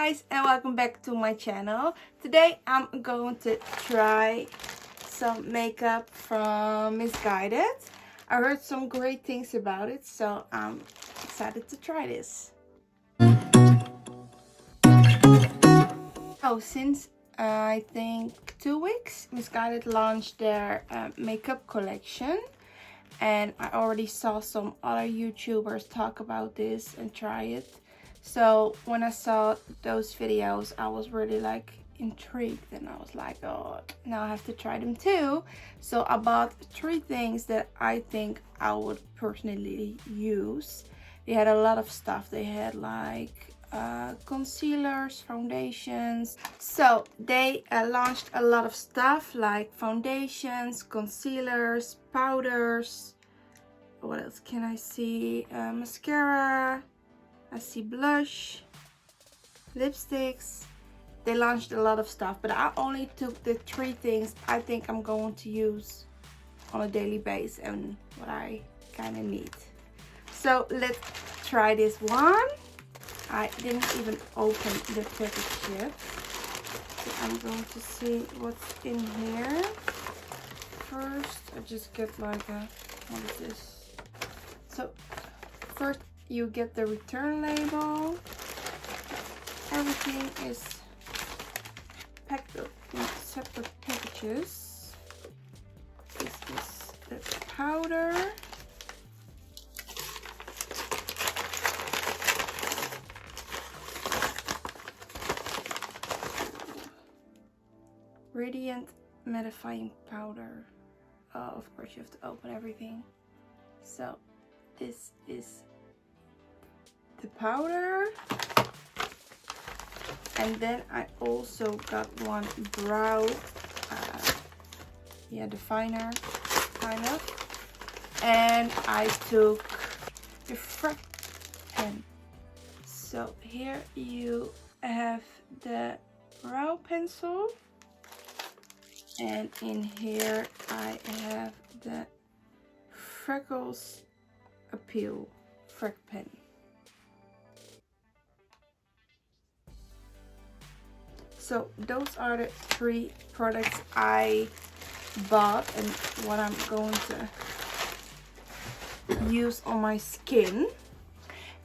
guys, and welcome back to my channel. Today I'm going to try some makeup from Missguided. I heard some great things about it, so I'm excited to try this. So since I think 2 weeks, Missguided launched their makeup collection, and I already saw some other YouTubers talk about this and try it. So when I saw those videos, I was really like intrigued, and I was like, oh, now I have to try them too. So I bought 3 things that I think I would personally use. They had a lot of stuff. They had like concealers, foundations. So they launched a lot of stuff like foundations, concealers, powders. What else can I see? Mascara. I see blush, lipsticks. They launched a lot of stuff, but I only took the 3 things I think I'm going to use on a daily basis and what I kind of need. So let's try this one. I didn't even open the package yet, so I'm going to see what's in here. First, I just get like a, what is this? So first, you get the return label. Everything is packed up in separate packages. This is the powder. Radiant mattifying powder. Oh, of course you have to open everything. So this is the powder, and then I also got one brow definer kind of, and I took the Freck pen. So here you have the brow pencil, and in here I have the Freckles Appeal Freck pen. So those are the 3 products I bought and what I'm going to use on my skin.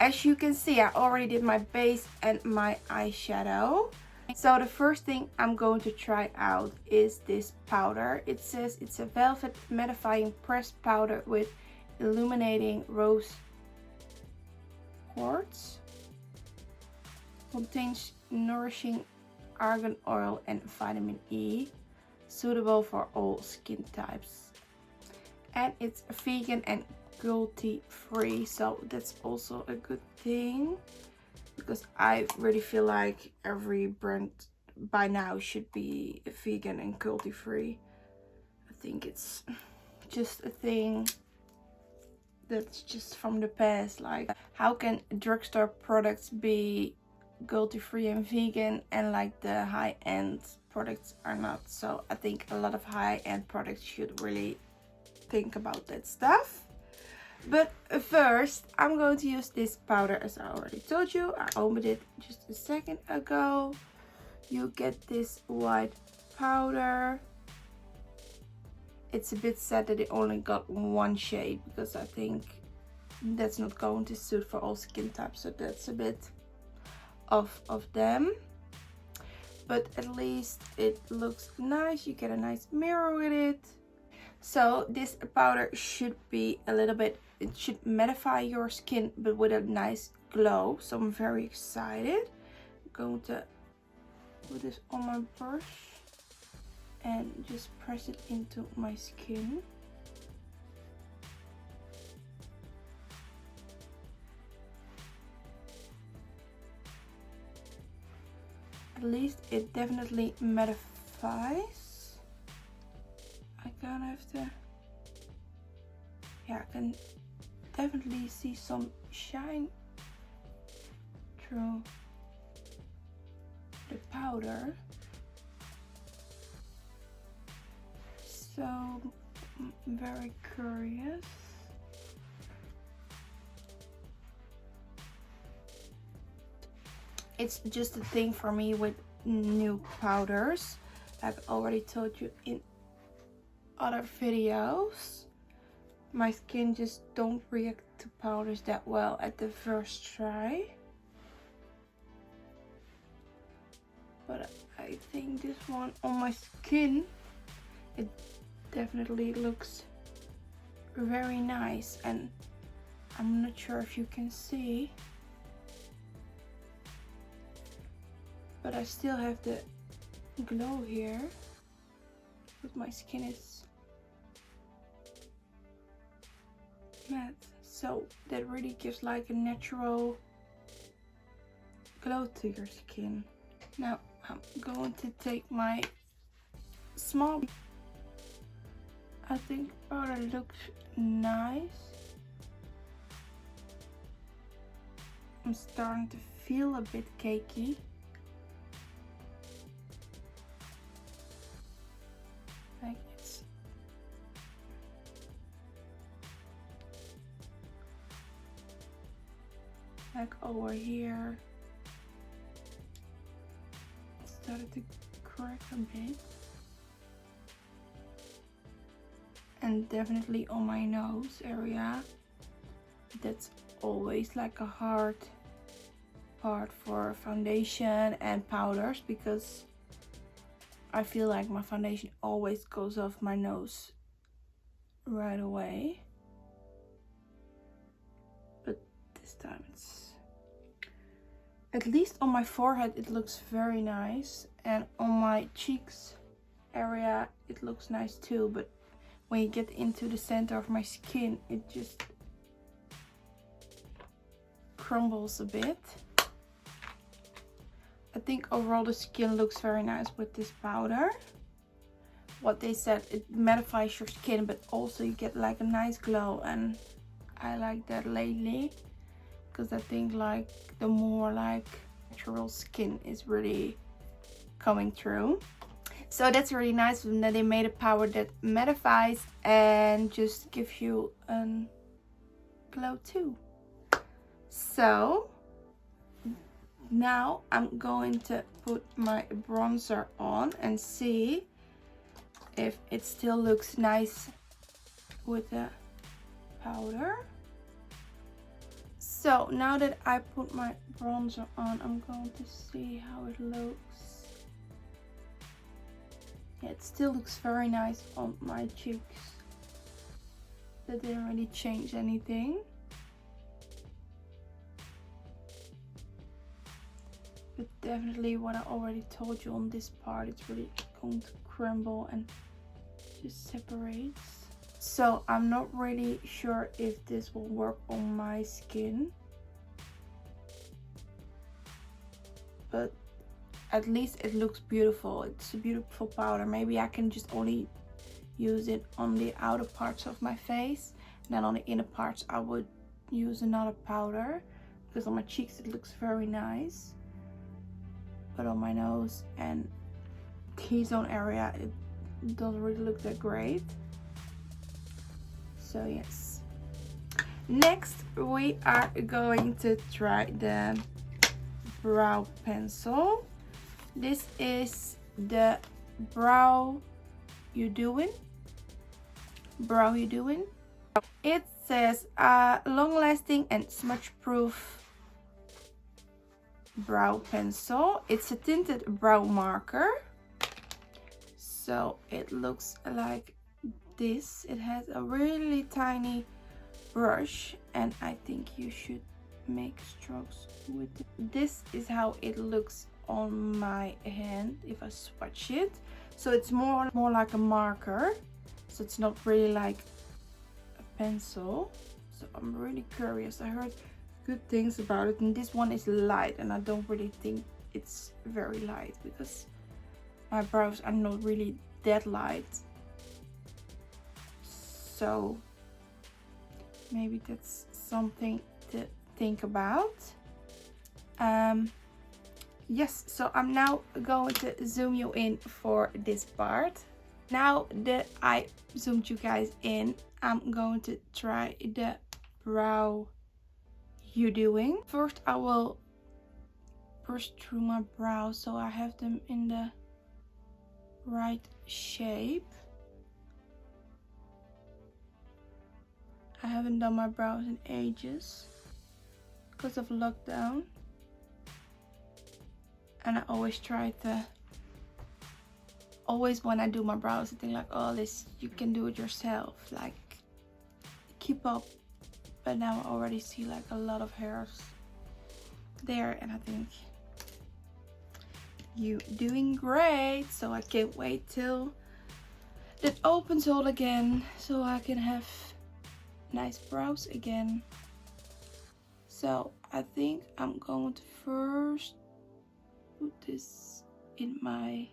As you can see, I already did my base and my eyeshadow. So the first thing I'm going to try out is this powder. It says it's a velvet mattifying pressed powder with illuminating rose quartz. Contains nourishing argan oil and vitamin E, suitable for all skin types, and it's vegan and cruelty free, so that's also a good thing, because I really feel like every brand by now should be vegan and cruelty free. I think it's just a thing that's just from the past. Like, how can drugstore products be cruelty free and vegan, and like the high-end products are not? So I think a lot of high-end products should really think about that stuff. But first I'm going to use this powder, as I already told you. I opened it just a second ago. You get this white powder. It's a bit sad that it only got 1 shade, because I think that's not going to suit for all skin types, so that's a bit of them, but at least it looks nice. You get a nice mirror with it. So this powder should be a little bit, it should mattify your skin but with a nice glow, so I'm very excited. I'm going to put this on my brush and just press it into my skin. At least it definitely mattifies. I kind of have to, yeah, I can definitely see some shine through the powder. So I'm very curious. It's just a thing for me with new powders. I've already told you in other videos. My skin just don't react to powders that well at the first try. But I think this one on my skin, it definitely looks very nice, and I'm not sure if you can see, but I still have the glow here, but my skin is matte, so that really gives like a natural glow to your skin. Now I'm going to take my small, I think powder looks nice. I'm starting to feel a bit cakey. Like it's like over here. It started to crack a bit. And definitely on my nose area. That's always like a hard part for foundation and powders, because I feel like my foundation always goes off my nose right away. But this time it's, at least on my forehead it looks very nice, and on my cheeks area it looks nice too, but when you get into the center of my skin it just crumbles a bit. I think overall the skin looks very nice with this powder. What they said, it mattifies your skin, but also you get like a nice glow, and I like that lately, because I think like the more like natural skin is really coming through. So that's really nice that they made a powder that mattifies and just gives you a glow too. So now I'm going to put my bronzer on and see if it still looks nice with the powder. So now that I put my bronzer on, I'm going to see how it looks. Yeah, it still looks very nice on my cheeks. That didn't really change anything. But definitely what I already told you on this part, it's really going to crumble and just separates. So I'm not really sure if this will work on my skin. But at least it looks beautiful. It's a beautiful powder. Maybe I can just only use it on the outer parts of my face. And then on the inner parts I would use another powder. Because on my cheeks it looks very nice. But on my nose and T-zone area it doesn't really look that great. So yes. Next we are going to try the brow pencil. This is the Brow You Doing. It says long lasting and smudge proof brow pencil. It's a tinted brow marker, so it looks like this. It has a really tiny brush, and I think you should make strokes with it. This is how it looks on my hand if I swatch it. So it's more like a marker, so it's not really like a pencil. So I'm really curious. I heard good things about it, and this one is light, and I don't really think it's very light because my brows are not really that light. So maybe that's something to think about. Yes, so I'm now going to zoom you in for this part. Now that I zoomed you guys in, I'm going to try the Brow You Doing. First I will brush through my brows so I have them in the right shape. I haven't done my brows in ages because of lockdown, and I always try to, always when I do my brows I think like, oh, this, you can do it yourself, like keep up. But now I already see like a lot of hairs there, and I think you doing great. So I can't wait till it opens all again so I can have nice brows again. So I think I'm going to first put this in my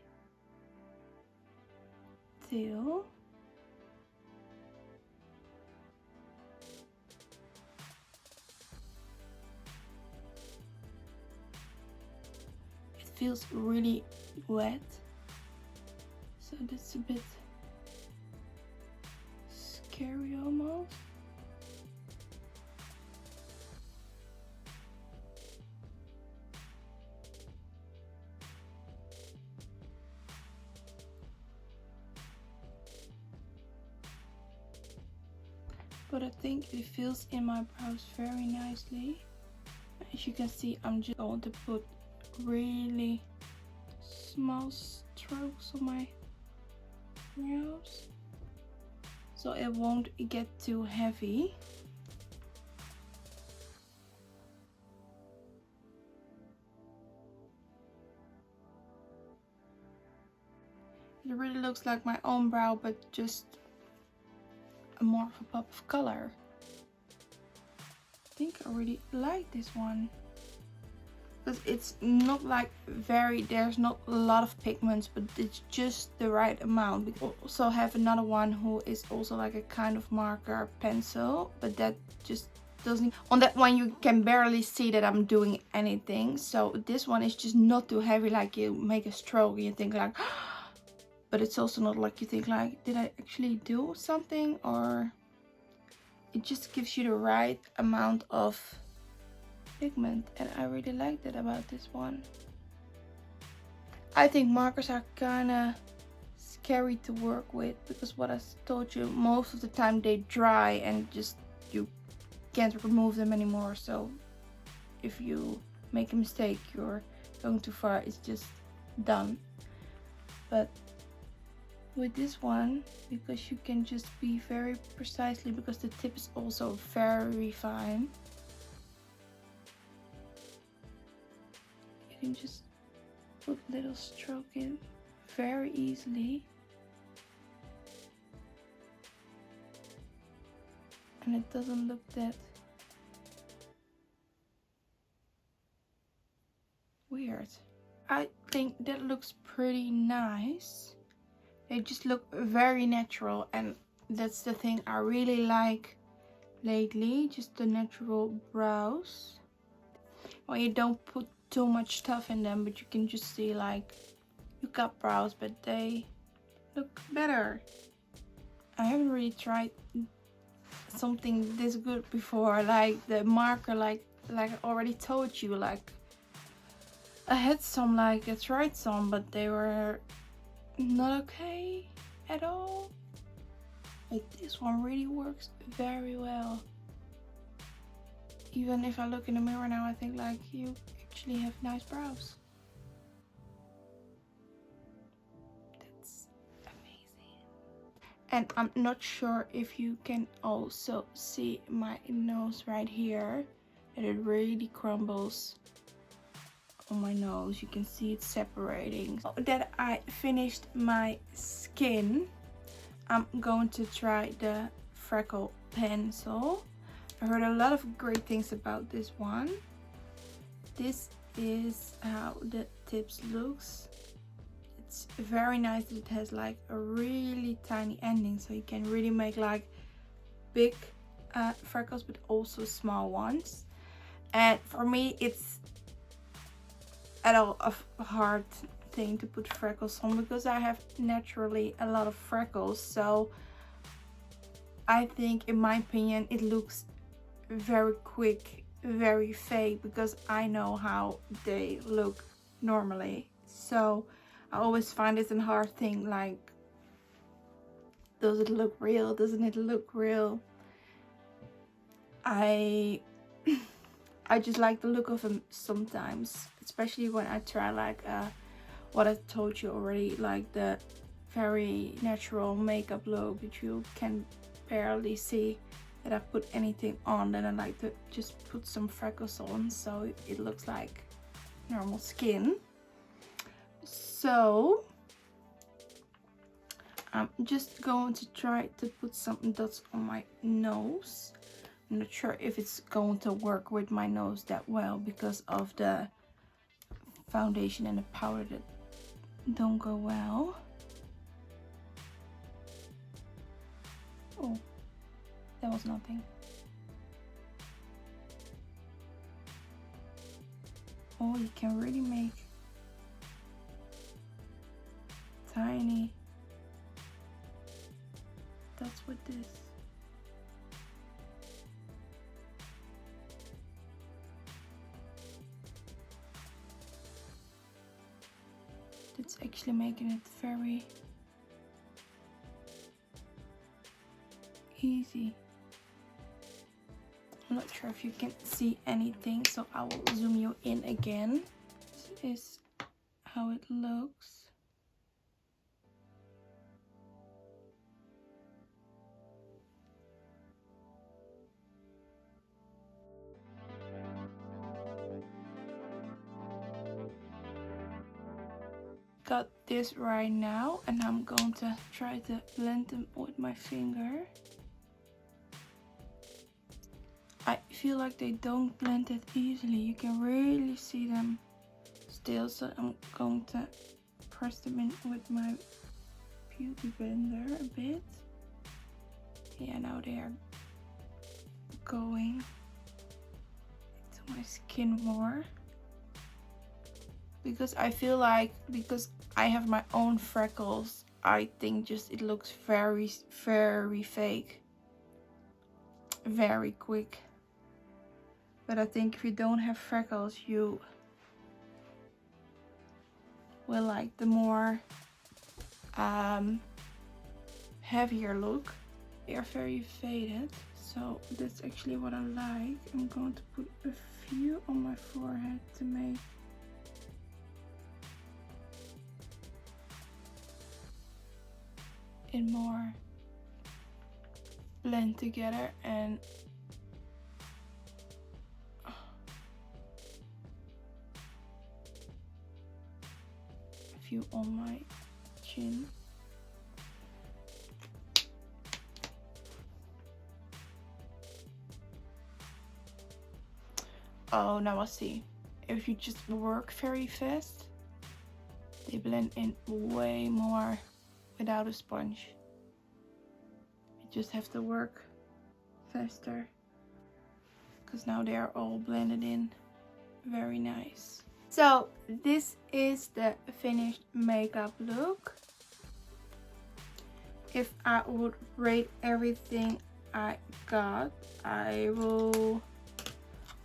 tail. It feels really wet, so that's a bit scary almost. But I think it feels in my brows very nicely. As you can see, I'm just going to put really small strokes on my brows so it won't get too heavy. It really looks like my own brow, but just more of a pop of color. I think I really like this one because it's not like there's not a lot of pigments, but it's just the right amount. We also have another one who is also like a kind of marker pencil, but that just doesn't, on that one you can barely see that I'm doing anything. So this one is just not too heavy, like you make a stroke and you think like but it's also not like you think like, did I actually do something? Or it just gives you the right amount of pigment, and I really like that about this one. I think markers are kind of scary to work with because what I told you, most of the time they dry and just you can't remove them anymore. So if you make a mistake, you're going too far, it's just done. But with this one, because you can just be very precisely, because the tip is also very fine, you can just put a little stroke in very easily, and it doesn't look that weird. I think that looks pretty nice. They just look very natural, and that's the thing I really like lately, just the natural brows. Well, you don't put too much stuff in them, but you can just see like you got brows, but they look better. I haven't really tried something this good before, like the marker, like I already told you, like I had some, like I tried some, but they were not okay at all. But this one really works very well. Even if I look in the mirror now, I think like you actually have nice brows. That's amazing. And I'm not sure if you can also see my nose right here, and it really crumbles on my nose. You can see it separating. Now that I finished my skin, I'm going to try the freckle pencil. I heard a lot of great things about this one. This is how the tips looks. It's very nice that it has like a really tiny ending, so you can really make like big freckles, but also small ones. And for me, it's at all a hard thing to put freckles on because I have naturally a lot of freckles. So I think, in my opinion, it looks very quick, very fake because I know how they look normally. So I always find it a hard thing, like, does it look real? Doesn't it look real? I just like the look of them sometimes, especially when I try like what I told you already, like the very natural makeup look that you can barely see that I put anything on. Then I like to just put some freckles on so it looks like normal skin. So I'm just going to try to put some dots on my nose. I'm not sure if it's going to work with my nose that well because of the foundation and the powder that don't go well. Oh, that was nothing. Oh, you can really make tiny dots with this. It's actually making it very easy. I'm not sure if you can see anything, so I will zoom you in again. This is how it looks. Got this right now, and I'm going to try to blend them with my finger. I feel like they don't blend it easily. You can really see them still, so I'm going to press them in with my beauty blender a bit. Yeah, now they are going into my skin more. Because I feel like, because I have my own freckles, I think just it looks very, very fake. Very quick. But I think if you don't have freckles, you will like the more heavier look. They are very faded, so that's actually what I like. I'm going to put a few on my forehead to make it more blend together, and a few on my chin. Oh, now I see. If you just work very fast, they blend in way more without a sponge. You just have to work faster, because now they are all blended in very nice. So this is the finished makeup look. If I would rate everything I got, I will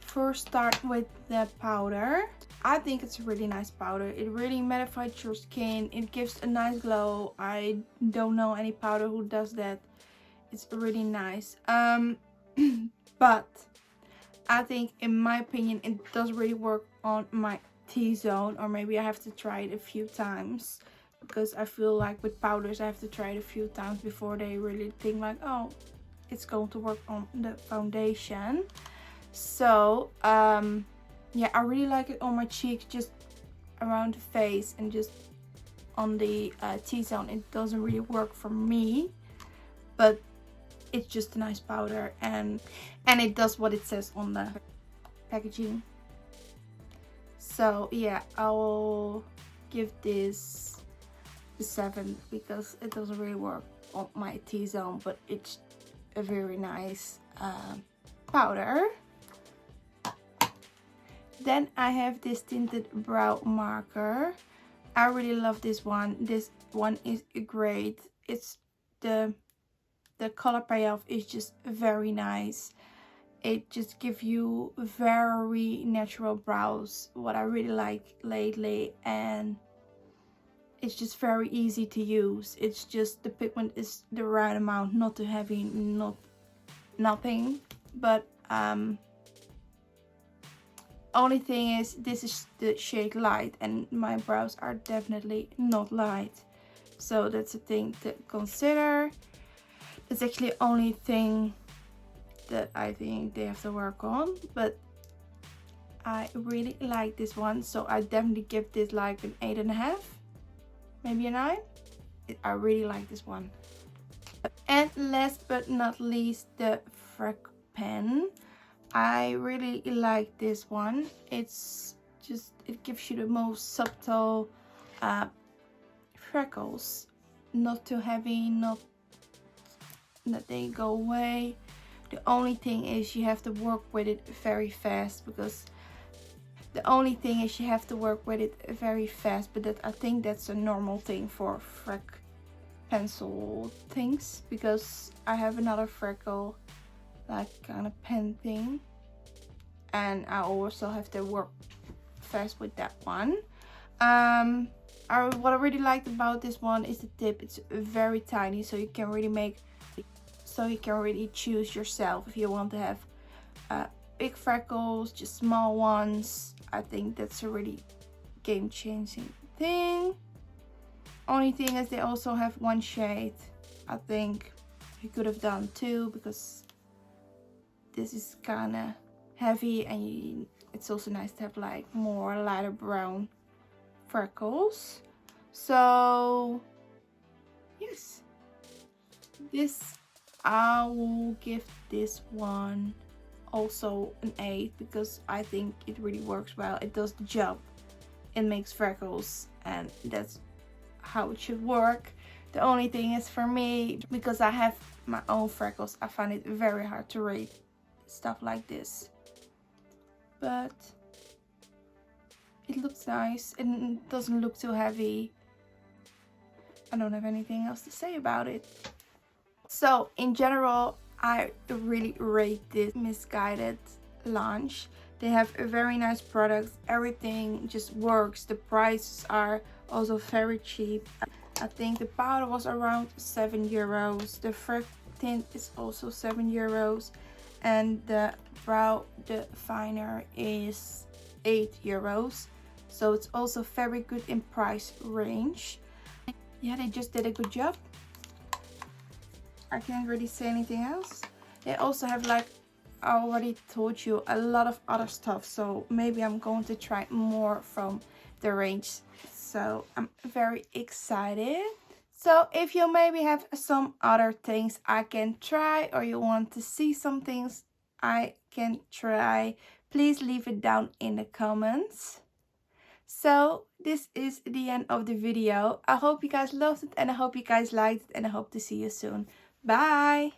first start with the powder. I think it's a really nice powder. It really mattifies your skin. It gives a nice glow. I don't know any powder who does that. It's really nice. But I think, in my opinion, it does really work on my T-zone, or maybe I have to try it a few times, because I feel like with powders I have to try it a few times before they really think like, oh, it's going to work on the foundation. So yeah, I really like it on my cheeks, just around the face, and just on the T-zone it doesn't really work for me, but it's just a nice powder, and it does what it says on the packaging. So yeah, I will give this a 7 because it doesn't really work on my T-zone, but it's a very nice powder. Then I have this tinted brow marker. I really love this one. This one is great. It's the color payoff is just very nice. It just gives you very natural brows, what I really like lately, and it's just very easy to use. It's just the pigment is the right amount, not too heavy, not nothing. But only thing is, this is the shade light and my brows are definitely not light, so that's a thing to consider. It's actually the only thing that I think they have to work on, but I really like this one, so I definitely give this like an 8.5, maybe a 9. I really like this one. And last but not least, the Freck pen. I really like this one. It's just, it gives you the most subtle freckles, not too heavy, not that they go away. The only thing is you have to work with it very fast, because but that, I think that's a normal thing for Freck pencil things, because I have another freckle like kind of pen thing and I also have to work fast with that one. What I really liked about this one is the tip. It's very tiny, so you can really choose yourself if you want to have big freckles, just small ones. I think that's a really game-changing thing. Only thing is they also have one shade. I think you could have done 2, because this is kind of heavy and it's also nice to have like more lighter brown freckles. So yes, this, I will give this one also an 8, because I think it really works well. It does the job. It makes freckles, and that's how it should work. The only thing is, for me, because I have my own freckles, I find it very hard to rate stuff like this. But it looks nice and it doesn't look too heavy. I don't have anything else to say about it. So in general, I really rate this Missguided launch. They have a very nice products. Everything just works. The prices are also very cheap. I think the powder was around 7 euros. The Freck tint is also 7 euros. And the brow definer is 8 euros. So it's also very good in price range. Yeah, they just did a good job. I can't really say anything else. They also have, like I already told you, a lot of other stuff, so maybe I'm going to try more from the range. So I'm very excited. So if you maybe have some other things I can try, or you want to see some things I can try, please leave it down in the comments. So this is the end of the video. I hope you guys loved it and I hope you guys liked it, and I hope to see you soon. Bye!